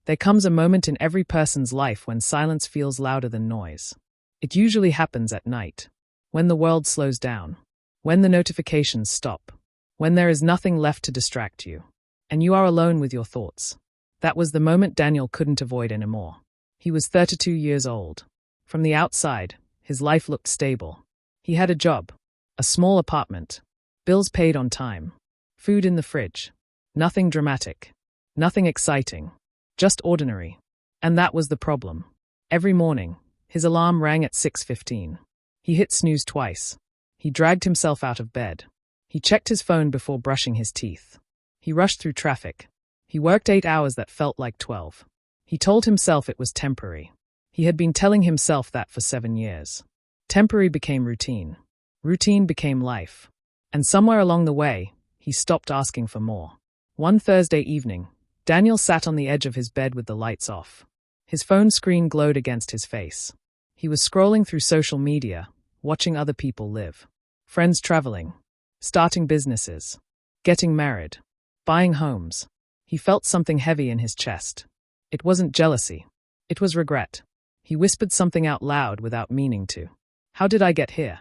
There comes a moment in every person's life when silence feels louder than noise. It usually happens at night, when the world slows down, when the notifications stop, when there is nothing left to distract you, and you are alone with your thoughts. That was the moment Daniel couldn't avoid anymore. He was 32 years old. From the outside, his life looked stable. He had a job, a small apartment, bills paid on time, food in the fridge. Nothing dramatic, nothing exciting, just ordinary. And that was the problem. Every morning, his alarm rang at 6:15. He hit snooze twice. He dragged himself out of bed. He checked his phone before brushing his teeth. He rushed through traffic. He worked 8 hours that felt like 12. He told himself it was temporary. He had been telling himself that for 7 years. Temporary became routine. Routine became life. And somewhere along the way, he stopped asking for more. One Thursday evening, Daniel sat on the edge of his bed with the lights off. His phone screen glowed against his face. He was scrolling through social media, watching other people live. Friends traveling, starting businesses, getting married, buying homes. He felt something heavy in his chest. It wasn't jealousy. It was regret. He whispered something out loud without meaning to. How did I get here?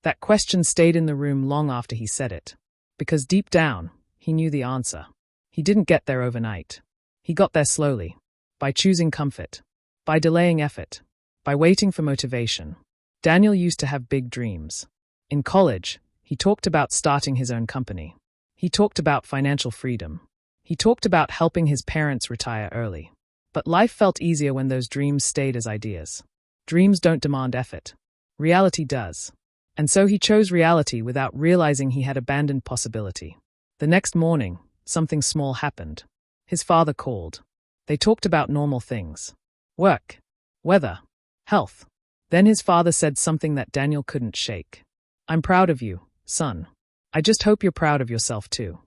That question stayed in the room long after he said it. Because deep down, he knew the answer. He didn't get there overnight. He got there slowly. By choosing comfort. By delaying effort. By waiting for motivation. Daniel used to have big dreams. In college, he talked about starting his own company. He talked about financial freedom. He talked about helping his parents retire early. But life felt easier when those dreams stayed as ideas. Dreams don't demand effort. Reality does. And so he chose reality without realizing he had abandoned possibility. The next morning, something small happened. His father called. They talked about normal things. Work, weather, health. Then his father said something that Daniel couldn't shake. I'm proud of you, son. I just hope you're proud of yourself too.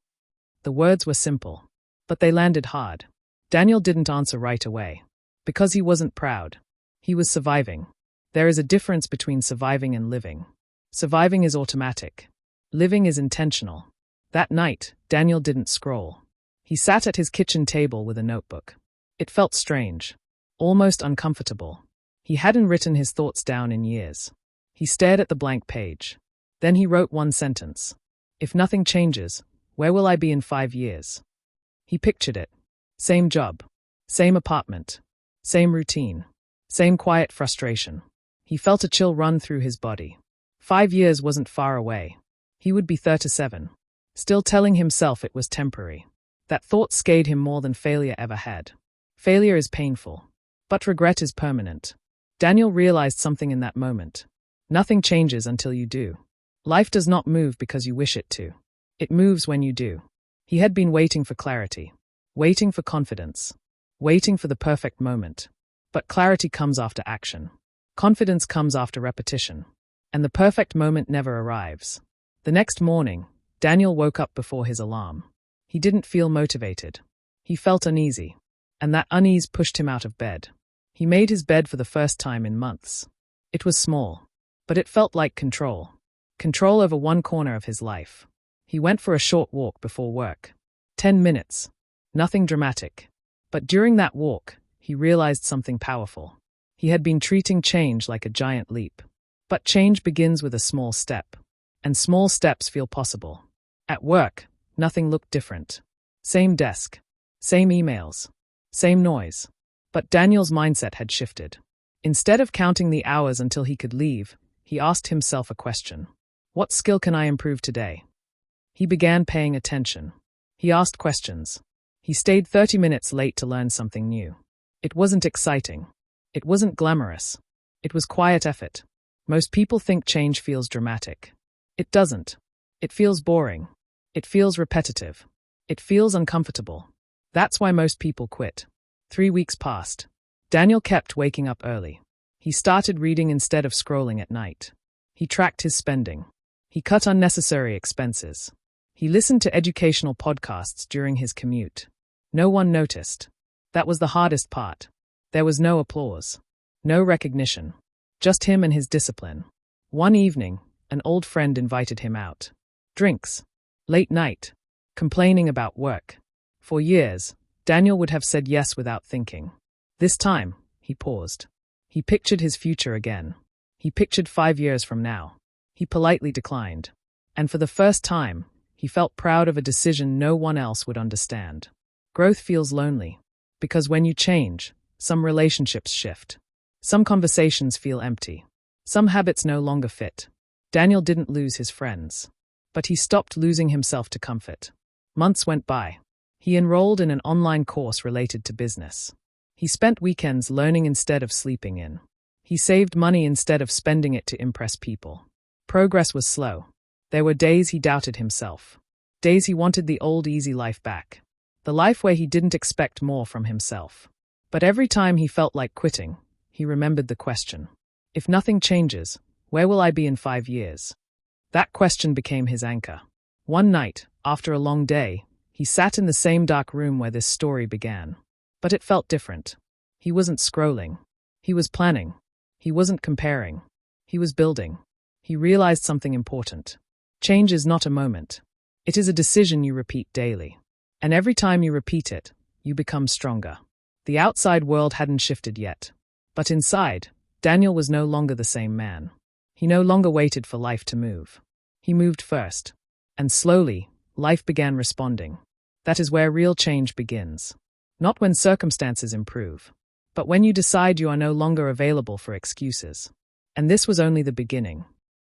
The words were simple, but they landed hard. Daniel didn't answer right away. Because he wasn't proud. He was surviving. There is a difference between surviving and living. Surviving is automatic. Living is intentional. That night, Daniel didn't scroll. He sat at his kitchen table with a notebook. It felt strange. Almost uncomfortable. He hadn't written his thoughts down in years. He stared at the blank page. Then he wrote one sentence. If nothing changes, where will I be in 5 years? He pictured it. Same job. Same apartment. Same routine. Same quiet frustration. He felt a chill run through his body. 5 years wasn't far away. He would be 37. Still telling himself it was temporary. That thought scared him more than failure ever had. Failure is painful. But regret is permanent. Daniel realized something in that moment. Nothing changes until you do. Life does not move because you wish it to. It moves when you do. He had been waiting for clarity. Waiting for confidence. Waiting for the perfect moment. But clarity comes after action. Confidence comes after repetition. And the perfect moment never arrives. The next morning, Daniel woke up before his alarm. He didn't feel motivated. He felt uneasy. And that unease pushed him out of bed. He made his bed for the first time in months. It was small. But it felt like control. Control over one corner of his life. He went for a short walk before work. 10 minutes. Nothing dramatic. But during that walk, he realized something powerful. He had been treating change like a giant leap. But change begins with a small step. And small steps feel possible. At work, nothing looked different. Same desk. Same emails. Same noise. But Daniel's mindset had shifted. Instead of counting the hours until he could leave, he asked himself a question. What skill can I improve today? He began paying attention. He asked questions. He stayed 30 minutes late to learn something new. It wasn't exciting. It wasn't glamorous. It was quiet effort. Most people think change feels dramatic. It doesn't. It feels boring. It feels repetitive. It feels uncomfortable. That's why most people quit. 3 weeks passed. Daniel kept waking up early. He started reading instead of scrolling at night. He tracked his spending. He cut unnecessary expenses. He listened to educational podcasts during his commute. No one noticed. That was the hardest part. There was no applause. No recognition. Just him and his discipline. One evening, an old friend invited him out. Drinks. Late night. Complaining about work. For years, Daniel would have said yes without thinking. This time, he paused. He pictured his future again. He pictured 5 years from now. He politely declined. And for the first time, he felt proud of a decision no one else would understand. Growth feels lonely, because when you change, some relationships shift. Some conversations feel empty. Some habits no longer fit. Daniel didn't lose his friends, but he stopped losing himself to comfort. Months went by. He enrolled in an online course related to business. He spent weekends learning instead of sleeping in. He saved money instead of spending it to impress people. Progress was slow. There were days he doubted himself. Days he wanted the old easy life back. The life where he didn't expect more from himself. But every time he felt like quitting, he remembered the question. If nothing changes, where will I be in 5 years? That question became his anchor. One night, after a long day, he sat in the same dark room where this story began. But it felt different. He wasn't scrolling. He was planning. He wasn't comparing. He was building. He realized something important. Change is not a moment. It is a decision you repeat daily. And every time you repeat it, you become stronger. The outside world hadn't shifted yet. But inside, Daniel was no longer the same man. He no longer waited for life to move. He moved first. And slowly, life began responding. That is where real change begins. Not when circumstances improve, but when you decide you are no longer available for excuses. And this was only the beginning.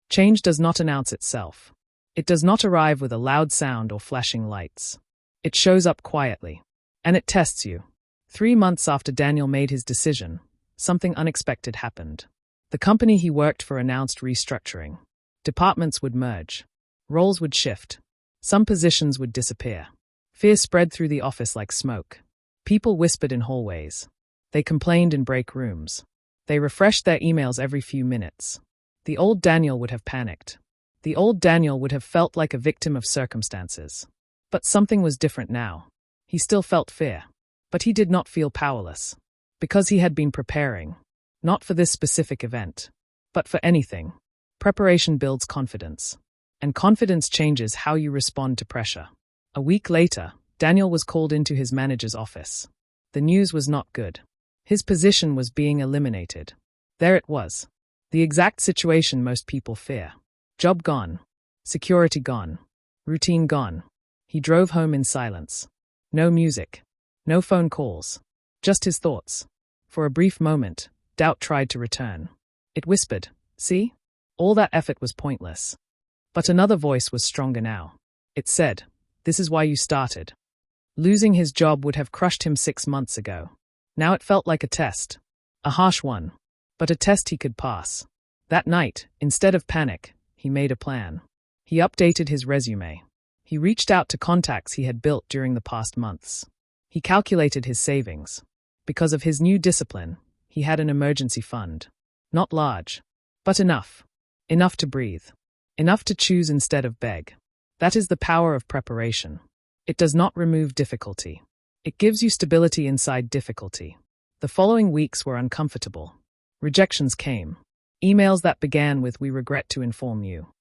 Change does not announce itself. It does not arrive with a loud sound or flashing lights. It shows up quietly. And it tests you. 3 months after Daniel made his decision, something unexpected happened. The company he worked for announced restructuring. Departments would merge. Roles would shift. Some positions would disappear. Fear spread through the office like smoke. People whispered in hallways. They complained in break rooms. They refreshed their emails every few minutes. The old Daniel would have panicked. The old Daniel would have felt like a victim of circumstances. But something was different now. He still felt fear. But he did not feel powerless. Because he had been preparing. Not for this specific event. But for anything. Preparation builds confidence. And confidence changes how you respond to pressure. A week later, Daniel was called into his manager's office. The news was not good. His position was being eliminated. There it was. The exact situation most people fear. Job gone. Security gone. Routine gone. He drove home in silence. No music. No phone calls. Just his thoughts. For a brief moment, doubt tried to return. It whispered, "See? All that effort was pointless." But another voice was stronger now. It said, "This is why you started." Losing his job would have crushed him 6 months ago. Now it felt like a test. A harsh one. But a test he could pass. That night, instead of panic, he made a plan. He updated his resume. He reached out to contacts he had built during the past months. He calculated his savings. Because of his new discipline, he had an emergency fund. Not large, but enough. Enough to breathe. Enough to choose instead of beg. That is the power of preparation. It does not remove difficulty. It gives you stability inside difficulty. The following weeks were uncomfortable. Rejections came. Emails that began with "We regret to inform you."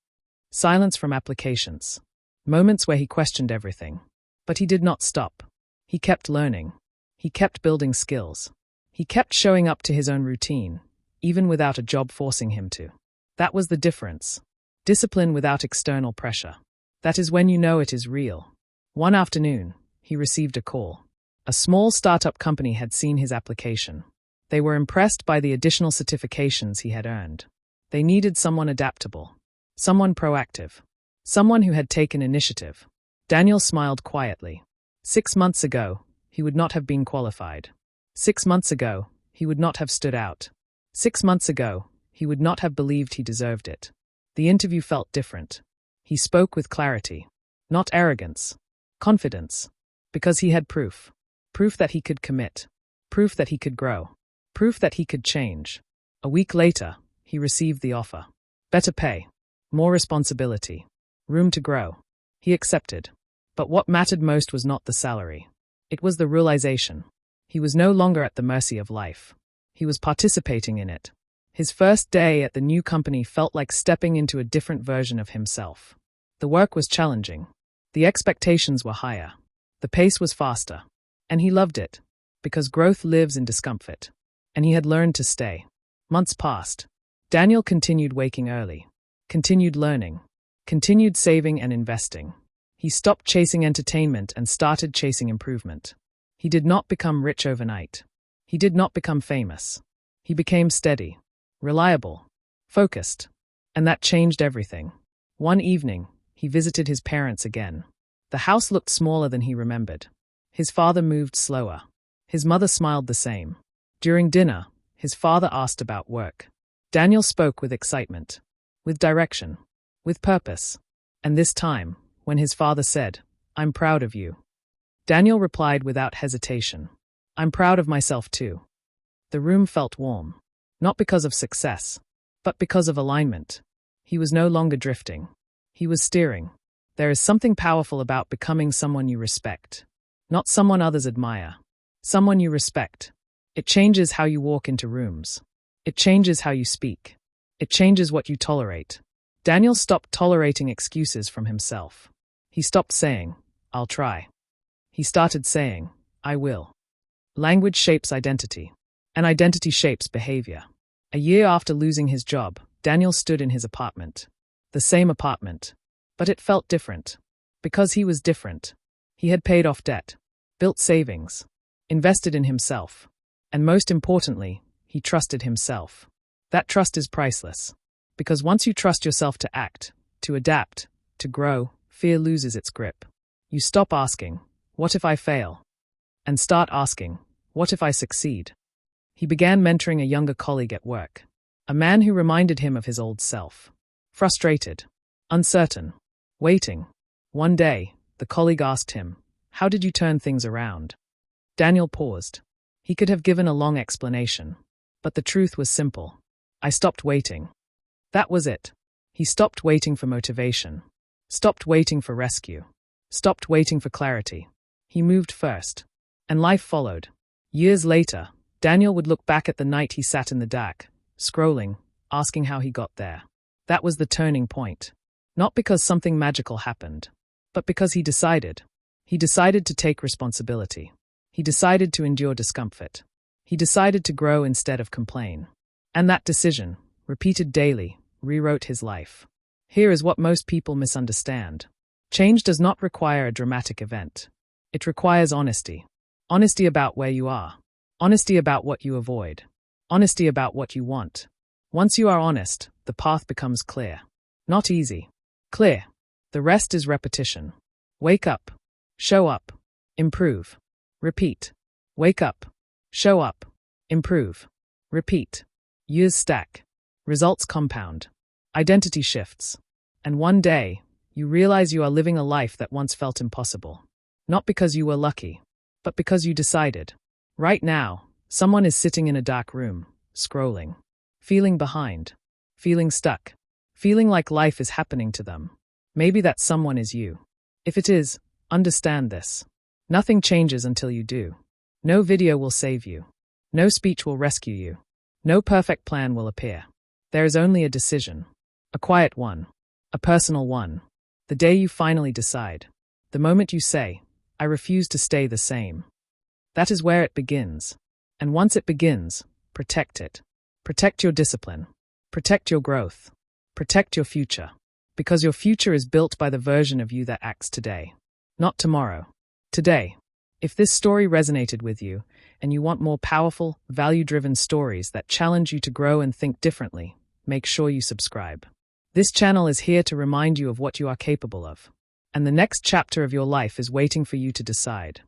Silence from applications. Moments where he questioned everything. But he did not stop. He kept learning. He kept building skills. He kept showing up to his own routine, even without a job forcing him to. That was the difference. Discipline without external pressure. That is when you know it is real. One afternoon, he received a call. A small startup company had seen his application. They were impressed by the additional certifications he had earned. They needed someone adaptable. Someone proactive. Someone who had taken initiative. Daniel smiled quietly. 6 months ago, he would not have been qualified. 6 months ago, he would not have stood out. 6 months ago, he would not have believed he deserved it. The interview felt different. He spoke with clarity. Not arrogance. Confidence. Because he had proof. Proof that he could commit. Proof that he could grow. Proof that he could change. A week later, he received the offer. Better pay. More responsibility. Room to grow. He accepted. But what mattered most was not the salary. It was the realization. He was no longer at the mercy of life. He was participating in it. His first day at the new company felt like stepping into a different version of himself. The work was challenging. The expectations were higher. The pace was faster. And he loved it, because growth lives in discomfort. And he had learned to stay. Months passed. Daniel continued waking early, continued learning, continued saving and investing. He stopped chasing entertainment and started chasing improvement. He did not become rich overnight. He did not become famous. He became steady, reliable, focused. And that changed everything. One evening, he visited his parents again. The house looked smaller than he remembered. His father moved slower. His mother smiled the same. During dinner, his father asked about work. Daniel spoke with excitement, with direction, with purpose. And this time, when his father said, "I'm proud of you," Daniel replied without hesitation, "I'm proud of myself too." The room felt warm, not because of success, but because of alignment. He was no longer drifting. He was steering. There is something powerful about becoming someone you respect. Not someone others admire. Someone you respect. It changes how you walk into rooms. It changes how you speak. It changes what you tolerate. Daniel stopped tolerating excuses from himself. He stopped saying, "I'll try." He started saying, "I will." Language shapes identity, and identity shapes behavior. A year after losing his job, Daniel stood in his apartment. The same apartment. But it felt different. Because he was different. He had paid off debt, built savings, invested in himself. And most importantly, he trusted himself. That trust is priceless. Because once you trust yourself to act, to adapt, to grow, fear loses its grip. You stop asking, "What if I fail?" and start asking, "What if I succeed?" He began mentoring a younger colleague at work, a man who reminded him of his old self. Frustrated, uncertain, waiting. One day, the colleague asked him, "How did you turn things around?" Daniel paused. He could have given a long explanation, but the truth was simple. "I stopped waiting." That was it. He stopped waiting for motivation, stopped waiting for rescue, stopped waiting for clarity. He moved first, and life followed. Years later, Daniel would look back at the night he sat in the dark, scrolling, asking how he got there. That was the turning point. Not because something magical happened, but because he decided. He decided to take responsibility. He decided to endure discomfort. He decided to grow instead of complain. And that decision, repeated daily, rewrote his life. Here is what most people misunderstand. Change does not require a dramatic event. It requires honesty. Honesty about where you are. Honesty about what you avoid. Honesty about what you want. Once you are honest, the path becomes clear. Not easy. Clear. The rest is repetition. Wake up. Show up. Improve. Repeat. Wake up. Show up. Improve. Repeat. Years stack. Results compound. Identity shifts. And one day, you realize you are living a life that once felt impossible. Not because you were lucky, but because you decided. Right now, someone is sitting in a dark room, scrolling, feeling behind, feeling stuck, feeling like life is happening to them. Maybe that someone is you. If it is, understand this. Nothing changes until you do. No video will save you. No speech will rescue you. No perfect plan will appear. There is only a decision. A quiet one. A personal one. The day you finally decide. The moment you say, "I refuse to stay the same." That is where it begins. And once it begins, protect it. Protect your discipline. Protect your growth. Protect your future. Because your future is built by the version of you that acts today. Not tomorrow. Today. If this story resonated with you, and you want more powerful, value-driven stories that challenge you to grow and think differently, make sure you subscribe. This channel is here to remind you of what you are capable of. And the next chapter of your life is waiting for you to decide.